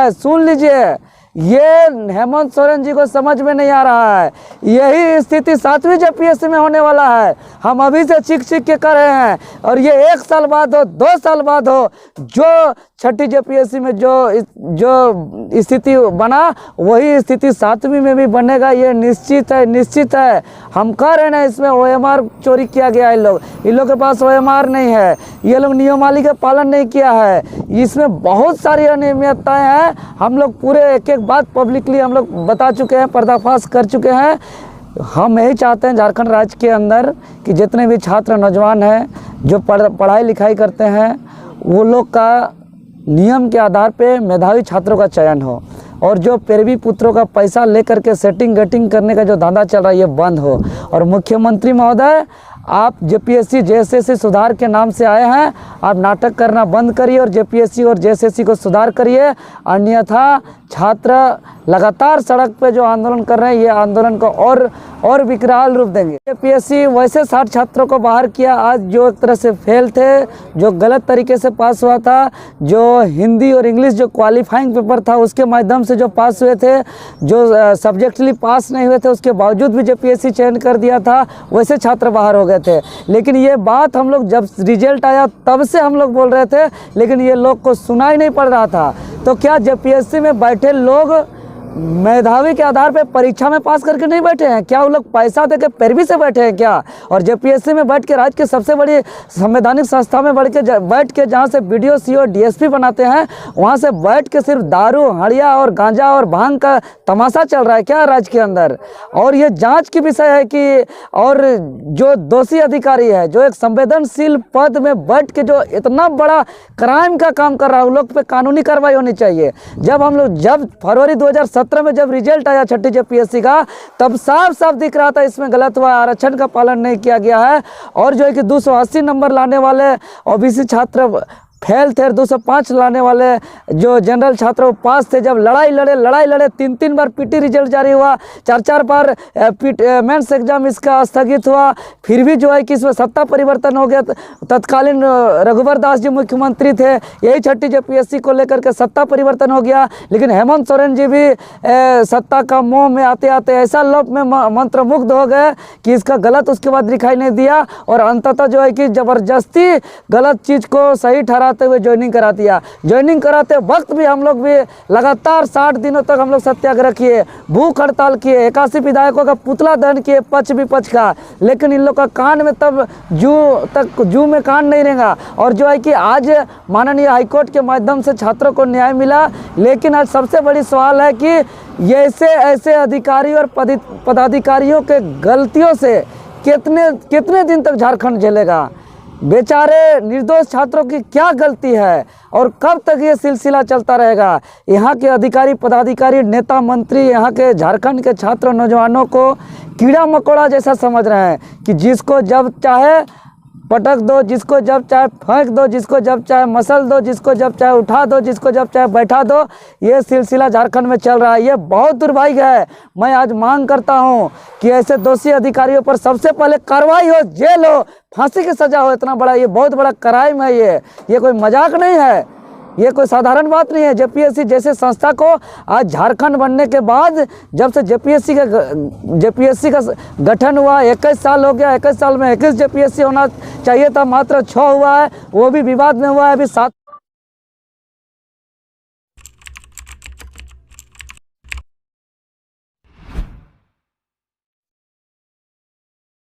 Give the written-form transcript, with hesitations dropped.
है, सुन लीजिए, ये हेमंत सोरेन जी को समझ में नहीं आ रहा है। यही स्थिति 7वीं जेपीएससी में होने वाला है। हम अभी से चीख के कर रहे हैं, और ये 1 साल बाद हो, 2 साल बाद हो, जो 6ठी जेपीएससी में जो स्थिति बना वही स्थिति 7वीं में भी बनेगा, ये निश्चित है, निश्चित है। हम कह रहे हैं ना, इसमें OMR चोरी किया गया है। इन लोग के पास OMR नहीं है, ये लोग नियमावली का पालन नहीं किया है, इसमें बहुत सारी अनियमितताएं हैं। हम लोग पूरे एक एक बात पब्लिकली हम लोग बता चुके हैं, पर्दाफाश कर चुके हैं। हम यही चाहते हैं झारखंड राज्य के अंदर कि जितने भी छात्र नौजवान हैं जो पढ़ाई लिखाई करते हैं, वो लोग का नियम के आधार पे मेधावी छात्रों का चयन हो, और जो पैरवी पुत्रों का पैसा लेकर के सेटिंग गेटिंग करने का जो धंधा चल रहा है ये बंद हो। और मुख्यमंत्री महोदय, आप जेपीएससी जेएसएससी सुधार के नाम से आए हैं, आप नाटक करना बंद करिए और जेपीएससी और जेएसएससी को सुधार करिए, अन्यथा छात्र लगातार सड़क पे जो आंदोलन कर रहे हैं, ये आंदोलन को और विकराल रूप देंगे। जेपीएससी वैसे 60 छात्रों को बाहर किया आज जो एक तरह से फेल थे, जो गलत तरीके से पास हुआ था, जो हिंदी और इंग्लिश जो क्वालिफाइंग पेपर था उसके माध्यम से जो पास हुए थे, जो सब्जेक्टली पास नहीं हुए थे उसके बावजूद भी जेपीएससी चयन कर दिया था, वैसे छात्र बाहर हो गए थे। लेकिन ये बात हम लोग जब रिजल्ट आया तब से हम लोग बोल रहे थे, लेकिन ये लोग को सुनाई नहीं पड़ रहा था। तो क्या जेपीएससी में बैठे लोग मेधावी के आधार पे परीक्षा में पास करके नहीं बैठे हैं क्या? वो लोग पैसा देके पैरवी से बैठे हैं क्या? और जेपीएससी में बैठ के राज्य की सबसे बड़ी संवैधानिक संस्था में बैठ के जहाँ से बीडीओ सीओ डीएसपी बनाते हैं, वहाँ से बैठ के सिर्फ दारू हड़िया और गांजा और भांग का तमाशा चल रहा है क्या राज्य के अंदर? और ये जांच की विषय है कि और जो दोषी अधिकारी है, जो एक संवेदनशील पद में बैठ के जो इतना बड़ा क्राइम का काम कर रहा है, उन लोग पे कानूनी कार्रवाई होनी चाहिए। जब फरवरी 2017 में जब रिजल्ट आया 6ठी जेपीएससी का, तब साफ साफ दिख रहा था इसमें गलत हुआ, आरक्षण का पालन नहीं किया गया है। और जो है कि 280 नंबर लाने वाले ओबीसी छात्र फेल थे, 205 लाने वाले जो जनरल छात्र वो पास थे। जब लड़ाई लड़े 3 बार पीटी रिजल्ट जारी हुआ, 4 बार मेंस एग्जाम इसका स्थगित हुआ, फिर भी जो है कि इसमें सत्ता परिवर्तन हो गया। तत्कालीन रघुवर दास जी मुख्यमंत्री थे, यही 6ठी जेपीएससी को लेकर के सत्ता परिवर्तन हो गया। लेकिन हेमंत सोरेन जी भी सत्ता का मोह में आते आते ऐसा लोभ में मंत्रमुग्ध हो गए कि इसका गलत उसके बाद दिखाई नहीं दिया, और अंततः जो है कि जबरदस्ती गलत चीज़ को सही ठहरा हुए ज्वाइनिंग करा दिया। ज्वाइनिंग कराते वक्त भी हम लोग भी लगातार 60 दिनों तक हम लोग सत्याग्रह किए, भूख हड़ताल किए, 81 विधायकों का पुतला दहन किए, पक्ष विपक्ष का। लेकिन इन लोग का कान में तब जू में कान नहीं रहेगा। और जो है कि आज माननीय हाईकोर्ट के माध्यम से छात्रों को न्याय मिला। लेकिन आज सबसे बड़ी सवाल है कि ऐसे अधिकारी और पदाधिकारियों के गलतियों से कितने दिन तक झारखंड झेलेगा? बेचारे निर्दोष छात्रों की क्या गलती है, और कब तक ये सिलसिला चलता रहेगा? यहाँ के अधिकारी पदाधिकारी नेता मंत्री यहाँ के झारखंड के छात्र नौजवानों को कीड़ा मकोड़ा जैसा समझ रहे हैं कि जिसको जब चाहे पटक दो, जिसको जब चाहे फेंक दो, जिसको जब चाहे मसल दो, जिसको जब चाहे उठा दो, जिसको जब चाहे बैठा दो। ये सिलसिला झारखंड में चल रहा है। ये बहुत दुर्भाग्य है। मैं आज मांग करता हूं कि ऐसे दोषी अधिकारियों पर सबसे पहले कार्रवाई हो, जेल हो, फांसी की सजा हो। इतना बड़ा ये बहुत बड़ा क्राइम है। ये कोई मजाक नहीं है, ये कोई साधारण बात नहीं है। जेपीएससी जैसे संस्था को आज झारखंड बनने के बाद, जब से जेपीएससी का गठन हुआ 21 साल हो गया, 21 साल में 21 जेपीएससी होना चाहिए था, मात्र 6 हुआ है, वो भी विवाद में हुआ है। अभी 7